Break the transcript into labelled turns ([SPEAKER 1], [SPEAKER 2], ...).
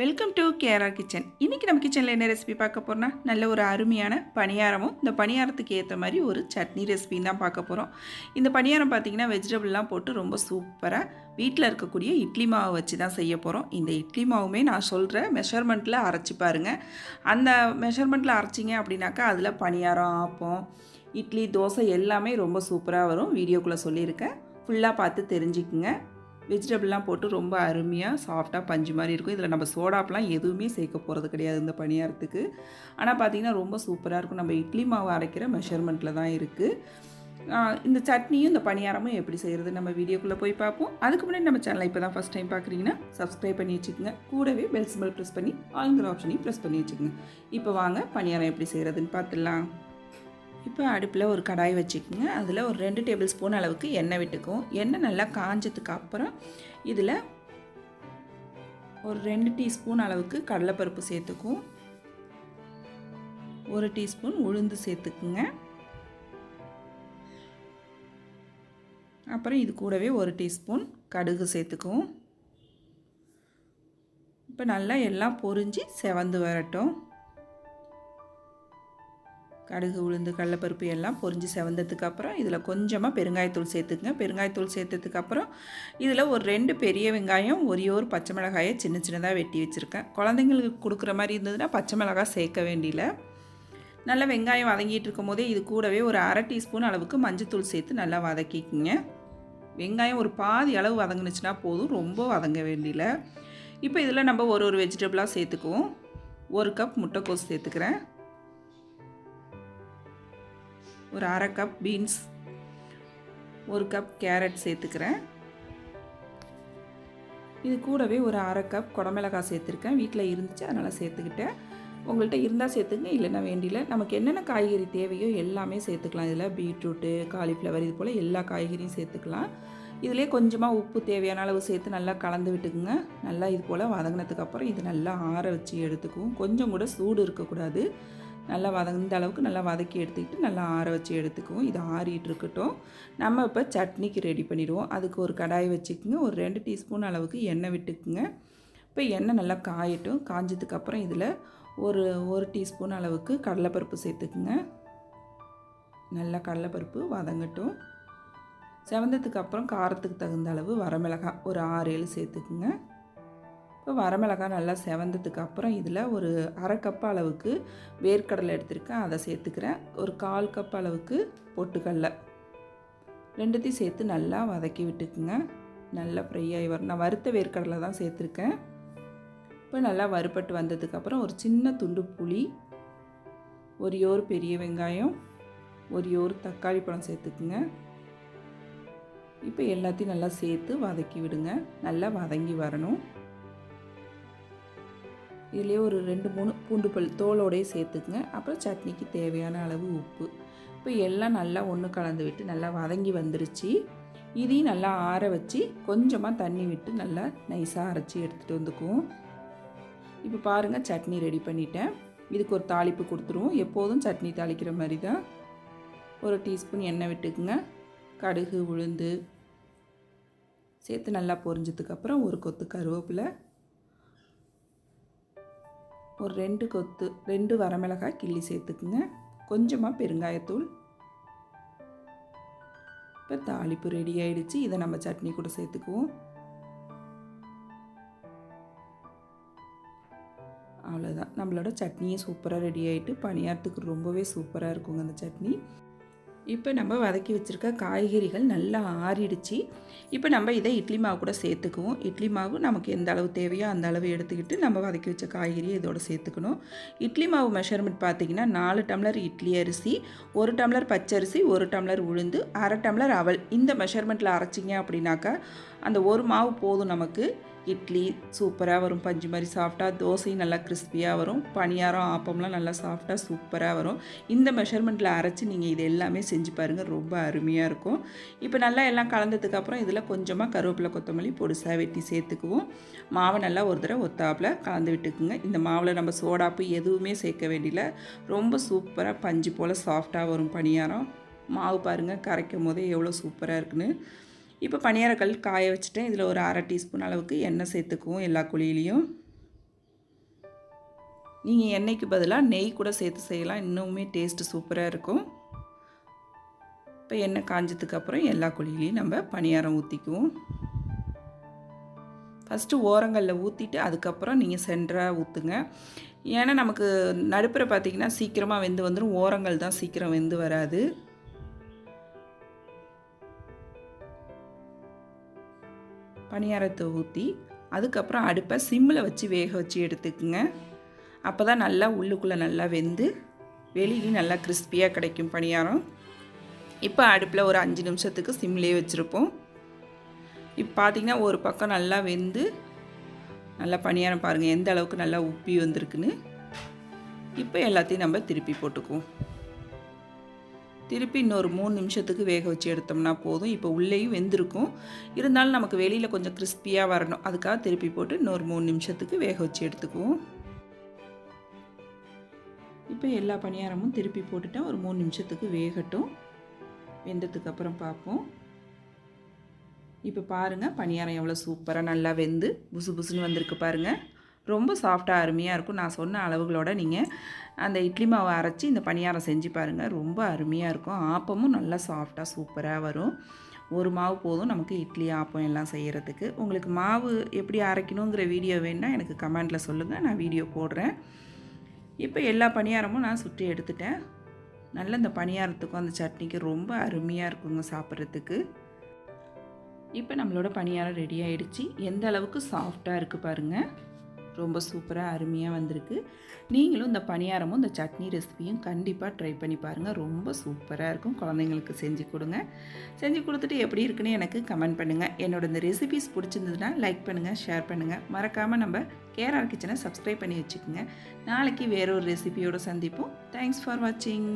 [SPEAKER 1] Welcome to care kitchen. இன்றைக்கி நம்ம கிச்சனில் என்ன ரெசிபி பார்க்க போகிறோன்னா, நல்ல ஒரு அருமையான பணியாரமும் இந்த பணியாரத்துக்கு ஏற்ற மாதிரி ஒரு சட்னி ரெசிபின்னு தான் பார்க்க போகிறோம். இந்த பணியாரம் பார்த்திங்கன்னா வெஜிடபிள்லாம் போட்டு ரொம்ப சூப்பராக வீட்டில் இருக்கக்கூடிய இட்லி மாவு வச்சு தான் செய்ய போகிறோம். இந்த இட்லி மாவுமே நான் சொல்கிற மெஷர்மெண்ட்டில் அரைச்சி பாருங்கள். அந்த மெஷர்மெண்ட்டில் அரைச்சிங்க அப்படின்னாக்கா அதில் பணியாரம், ஆப்பம், இட்லி, தோசை எல்லாமே ரொம்ப சூப்பராக வரும். வீடியோக்குள்ளே சொல்லியிருக்கேன், ஃபுல்லாக பார்த்து தெரிஞ்சுக்குங்க. வெஜிடபிள்லாம் போட்டு ரொம்ப அருமையாக சாஃப்டாக பஞ்சு மாதிரி இருக்கும். இதில் நம்ம சோடாப்பெலாம் எதுவுமே சேர்க்க போகிறது கிடையாது இந்த பணியாரத்துக்கு. ஆனால் பார்த்திங்கன்னா ரொம்ப சூப்பராக இருக்கும். நம்ம இட்லி மாவு அரைக்கிற மெஷர்மெண்ட்டில் தான் இருக்குது. இந்த சட்னியும் இந்த பணியாரமும் எப்படி செய்கிறது நம்ம வீடியோக்குள்ளே போய் பார்ப்போம். அதுக்கு முன்னாடி நம்ம சேனலை இப்போ தான் ஃபஸ்ட் டைம் பார்க்குறீங்கன்னா சப்ஸ்கிரைப் பண்ணி வச்சுக்கோங்க. கூடவே பெல் சிம்பல் ப்ரெஸ் பண்ணி ஆளுங்கிற ஆப்ஷனையும் ப்ரெஸ் பண்ணி வச்சுக்கோங்க. இப்போ வாங்க பணியாரம் எப்படி செய்கிறதுன்னு பார்த்துடலாம். இப்போ அடுப்பில் ஒரு கடாய் வச்சுக்கோங்க. அதில் ஒரு 2 டேபிள் ஸ்பூன் அளவுக்கு எண்ணெய் விட்டுக்கும். எண்ணெய் நல்லா காஞ்சதுக்கு அப்புறம் இதில் ஒரு 2 டீஸ்பூன் அளவுக்கு கடலைப்பருப்பு சேர்த்துக்கும். 1 டீஸ்பூன் உளுந்து சேர்த்துக்குங்க. அப்புறம் இது கூடவே 1 டீஸ்பூன் கடுகு சேர்த்துக்கும். இப்போ நல்லா எல்லாம் பொரிஞ்சு செவந்து வரட்டும். கடுகு, உளுந்து, கடலைப்பருப்பு எல்லாம் பொரிஞ்சு செவந்ததுக்கப்புறம் இதில் கொஞ்சமாக பெருங்காயத்தூள் சேர்த்துக்குங்க. பெருங்காயத்தூள் சேர்த்ததுக்கப்புறம் இதில் ஒரு 2 பெரிய வெங்காயம், ஒரே ஒரு பச்சை மிளகாயை சின்ன சின்னதாக வெட்டி வச்சுருக்கேன். குழந்தைங்களுக்கு கொடுக்குற மாதிரி இருந்ததுன்னா பச்சை மிளகாய் சேர்க்க வேண்டியில. நல்லா வெங்காயம் வதங்கிட்டு இருக்கும் போதே இது கூடவே ஒரு 1/2 டீஸ்பூன் அளவுக்கு மஞ்சத்தூள் சேர்த்து நல்லா வதக்கிக்குங்க. வெங்காயம் ஒரு பாதி அளவு வதங்குனுச்சுன்னா போதும், ரொம்ப வதங்க வேண்டியில. இப்போ இதில் நம்ம ஒரு வெஜிடபிளாக சேர்த்துக்குவோம். 1 கப் முட்டைக்கோஸ் சேர்த்துக்கிறேன். ஒரு 1/2 கப் பீன்ஸ், 1 கப் கேரட் சேர்த்துக்கிறேன். இது கூடவே ஒரு 1/2 கப் குடமிளகாய் சேர்த்துருக்கேன். வீட்டில் இருந்துச்சு அதனால் சேர்த்துக்கிட்டேன். உங்கள்கிட்ட இருந்தால் சேர்த்துங்க, இல்லைன்னா வேண்டியில். நமக்கு என்னென்ன காய்கறி தேவையோ எல்லாமே சேர்த்துக்கலாம். இதில் பீட்ரூட்டு, காலிஃப்ளவர், இது போல் எல்லா காய்கறியும் சேர்த்துக்கலாம். இதிலே கொஞ்சமாக உப்பு தேவையான அளவு சேர்த்து நல்லா கலந்து விட்டுக்குங்க. நல்லா இது போல் வதங்கினதுக்கப்புறம் இது நல்லா ஆற வச்சு எடுத்துக்குவோம். கொஞ்சம் கூட சூடு இருக்கக்கூடாது. நல்லா இந்த அளவுக்கு நல்லா வதக்கி எடுத்துக்கிட்டு நல்லா ஆற வச்சு எடுத்துக்குவோம். இது ஆறிட்டு இருக்கட்டும். நம்ம இப்போ சட்னிக்கு ரெடி பண்ணிடுவோம். அதுக்கு ஒரு கடாய் வச்சுக்கோங்க. ஒரு 2 டீஸ்பூன் அளவுக்கு எண்ணெய் விட்டுக்குங்க. இப்போ எண்ணெய் நல்லா காயட்டும். காஞ்சதுக்கப்புறம் இதில் ஒரு டீஸ்பூன் அளவுக்கு கடலைப்பருப்பு சேர்த்துக்குங்க. நல்லா கடலைப்பருப்பு வதங்கட்டும். செவந்ததுக்கப்புறம் காரத்துக்கு தகுந்த அளவு வரமிளகாய் ஒரு 6-7 சேர்த்துக்குங்க. இப்போ வரமிளகாய் நல்லா செவந்ததுக்கப்புறம் இதில் ஒரு 1/2 கப் அளவுக்கு வேர்க்கடலை எடுத்துருக்கேன், அதை சேர்த்துக்கிறேன். ஒரு 1/4 கப் அளவுக்கு பொட்டுக்கடலை, 2த்தையும் சேர்த்து நல்லா வதக்கி விட்டுக்குங்க. நல்லா ஃப்ரை ஆகி வரும். நான் வறுத்த வேர்க்கடலை தான் சேர்த்துருக்கேன். இப்போ நல்லா வறுபட்டு வந்ததுக்கப்புறம் ஒரு சின்ன துண்டு புளி, ஒரு பெரிய வெங்காயம், ஒரு தக்காளி பழம் சேர்த்துக்குங்க. இப்போ எல்லாத்தையும் நல்லா சேர்த்து வதக்கி விடுங்க. நல்லா வதங்கி வரணும். இதிலே ஒரு 2-3 பூண்டு பல் தோலோடையே சேர்த்துக்குங்க. அப்புறம் சட்னிக்கு தேவையான அளவு உப்பு. இப்போ எல்லாம் நல்லா ஒன்று கலந்து விட்டு நல்லா வதங்கி வந்துருச்சு. இதையும் நல்லா ஆற வச்சு கொஞ்சமாக தண்ணி விட்டு நல்லா நைஸாக அரைச்சி எடுத்துகிட்டு வந்துக்குவோம். இப்போ பாருங்கள், சட்னி ரெடி பண்ணிட்டேன். இதுக்கு ஒரு தாளிப்பு கொடுத்துருவோம். எப்போதும் சட்னி தாளிக்கிற மாதிரி தான். 1 டீஸ்பூன் எண்ணெய் விட்டுக்குங்க. கடுகு, உளுந்து சேர்த்து நல்லா பொரிஞ்சதுக்கப்புறம் ஒரு கொத்து கருவேப்பிலை, ஒரு 2 வரமிளகாய் கிள்ளி சேர்த்துக்குங்க. கொஞ்சமாக பெருங்காயத்தூள். இப்போ தாளிப்பு ரெடி ஆகிடுச்சு. இதை நம்ம சட்னி கூட சேர்த்துக்குவோம். அவ்வளோதான், நம்மளோட சட்னியும் சூப்பராக ரெடி ஆகிட்டு பணியாரத்துக்கு ரொம்பவே சூப்பராக இருக்குங்க அந்த சட்னி. இப்போ நம்ம வதக்கி வச்சுருக்க காய்கறிகள் நல்லா ஆறிடுச்சு. இப்போ நம்ம இதை இட்லி மாவு கூட சேர்த்துக்குவோம். இட்லி மாவு நமக்கு எந்த அளவு தேவையோ அந்த அளவு எடுத்துக்கிட்டு நம்ம வதக்கி வச்ச காய்கறியை இதோடு சேர்த்துக்கணும். இட்லி மாவு மெஷர்மெண்ட் பார்த்திங்கன்னா 4 டம்ளர் இட்லி அரிசி, 1 டம்ளர் பச்சரிசி, 1 டம்ளர் உளுந்து, 1/2 டம்ளர் அவல். இந்த மெஷர்மெண்ட்டில் அரைச்சிங்க அப்படின்னாக்கா அந்த ஒரு மாவு போதும் நமக்கு. இட்லி சூப்பராக வரும், பஞ்சு மாதிரி சாஃப்டாக. தோசையும் நல்லா கிறிஸ்பியாக வரும். பணியாரம், ஆப்பம்லாம் நல்லா சாஃப்டாக சூப்பராக வரும். இந்த மெஷர்மெண்ட்டில் அரைச்சி நீங்கள் இது எல்லாமே செஞ்சு பாருங்கள், ரொம்ப அருமையாக இருக்கும். இப்போ நல்லா எல்லாம் கலந்ததுக்கப்புறம் இதில் கொஞ்சமாக கருவேப்பிலை, கொத்தமல்லி பொடிசாக வெட்டி சேர்த்துக்குவோம். மாவை நல்லா ஒரு தடவை ஒத்தாப்பில் கலந்து விட்டுக்குங்க. இந்த மாவில் நம்ம சோடாப்பு எதுவுமே சேர்க்க வேண்டியில. ரொம்ப சூப்பராக பஞ்சு போல் சாஃப்டாக வரும் பணியாரம். மாவு பாருங்கள், கரைக்கும் போதே எவ்வளோ சூப்பராக இருக்குன்னு. இப்போ பணியாரக்கல் காய வச்சுட்டேன். இதில் ஒரு 1/2 டீஸ்பூன் அளவுக்கு எண்ணெய் சேர்த்துக்குவோம் எல்லா குழியிலையும். நீங்கள் எண்ணெய்க்கு பதிலாக நெய் கூட சேர்த்து செய்யலாம், இன்னுமே டேஸ்ட்டு சூப்பராக இருக்கும். இப்போ எண்ணெய் காஞ்சதுக்கப்புறம் எல்லா குழியிலையும் நம்ம பணியாரம் ஊற்றிக்குவோம். ஃபஸ்ட்டு ஓரங்களில் ஊற்றிட்டு அதுக்கப்புறம் நீங்கள் சென்டராக ஊற்றுங்க. ஏன்னா நமக்கு நடுப்புற பார்த்திங்கன்னா சீக்கிரமாக வெந்து வந்துடும், ஓரங்கள் தான் சீக்கிரம் வெந்து வராது. பணியாரத்தை ஊற்றி அதுக்கப்புறம் அடுப்பை சிம்மில் வச்சு வேக வச்சு எடுத்துக்குங்க. அப்போ தான் நல்லா உள்ளுக்குள்ளே நல்லா வெந்து வெளியிலையும் நல்லா கிறிஸ்பியாக கிடைக்கும் பணியாரம். இப்போ அடுப்பில் ஒரு 5 நிமிஷத்துக்கு சிம்லேயே வச்சுருப்போம். இப்போ பார்த்திங்கன்னா ஒரு பக்கம் நல்லா வெந்து நல்லா பணியாரம் பாருங்கள் எந்த அளவுக்கு நல்லா உப்பி வந்திருக்குன்னு. இப்போ எல்லாத்தையும் நம்ம திருப்பி போட்டுக்குவோம். திருப்பி இன்னொரு 3 நிமிஷத்துக்கு வேக வச்சு எடுத்தோம்னா போதும். இப்போ உள்ளேயும் வெந்திருக்கும், இருந்தாலும் நமக்கு வெளியில் கொஞ்சம் கிறிஸ்பியாக வரணும், அதுக்காக திருப்பி போட்டு இன்னொரு 3 நிமிஷத்துக்கு வேக வச்சு எடுத்துக்குவோம். இப்போ எல்லா பணியாரமும் திருப்பி போட்டுட்டேன், ஒரு 3 நிமிஷத்துக்கு வேகட்டும். வெந்ததுக்கப்புறம் பார்ப்போம். இப்போ பாருங்கள் பணியாரம் எவ்வளோ சூப்பராக நல்லா வெந்து புசு புசுன்னு வந்திருக்கு பாருங்கள். ரொம்ப சாஃப்டாக அருமையாக இருக்கும். நான் சொன்ன அளவுகளோட நீங்கள் அந்த இட்லி மாவை அரைச்சி இந்த பணியாரம் செஞ்சு பாருங்கள், ரொம்ப அருமையாக இருக்கும். ஆப்பமும் நல்லா சாஃப்டாக சூப்பராக வரும். ஒரு மாவு போதும் நமக்கு இட்லி ஆப்பம் எல்லாம் செய்கிறதுக்கு. உங்களுக்கு மாவு எப்படி அரைக்கணுங்கிற வீடியோ வேணுன்னா எனக்கு கமெண்டில் சொல்லுங்கள், நான் வீடியோ போடுறேன். இப்போ எல்லா பணியாரமும் நான் சுற்றி எடுத்துட்டேன். நல்ல இந்த பணியாரத்துக்கும் அந்த சட்னிக்கு ரொம்ப அருமையாக இருக்குங்க சாப்பிட்றதுக்கு. இப்போ நம்மளோட பணியாரம் ரெடி ஆகிடுச்சு. எந்த அளவுக்கு சாஃப்டாக இருக்குது பாருங்கள், ரொம்ப சூப்பராக அருமையாக வந்திருக்கு. நீங்களும் இந்த பணியாரமும் இந்த சட்னி ரெசிபியும் கண்டிப்பாக ட்ரை பண்ணி பாருங்கள், ரொம்ப சூப்பராக இருக்கும். குழந்தைங்களுக்கு செஞ்சு கொடுங்க. செஞ்சு கொடுத்துட்டு எப்படி இருக்குன்னு எனக்கு கமெண்ட் பண்ணுங்கள். என்னோட இந்த ரெசிபிஸ் பிடிச்சிருந்ததுன்னா லைக் பண்ணுங்கள், ஷேர் பண்ணுங்கள். மறக்காமல் நம்ம கேஆர் கிச்சனை சப்ஸ்கிரைப் பண்ணி வச்சுக்கோங்க. நாளைக்கு வேறொரு ரெசிபியோடு சந்திப்போம். தேங்க்ஸ் ஃபார் வாட்சிங்.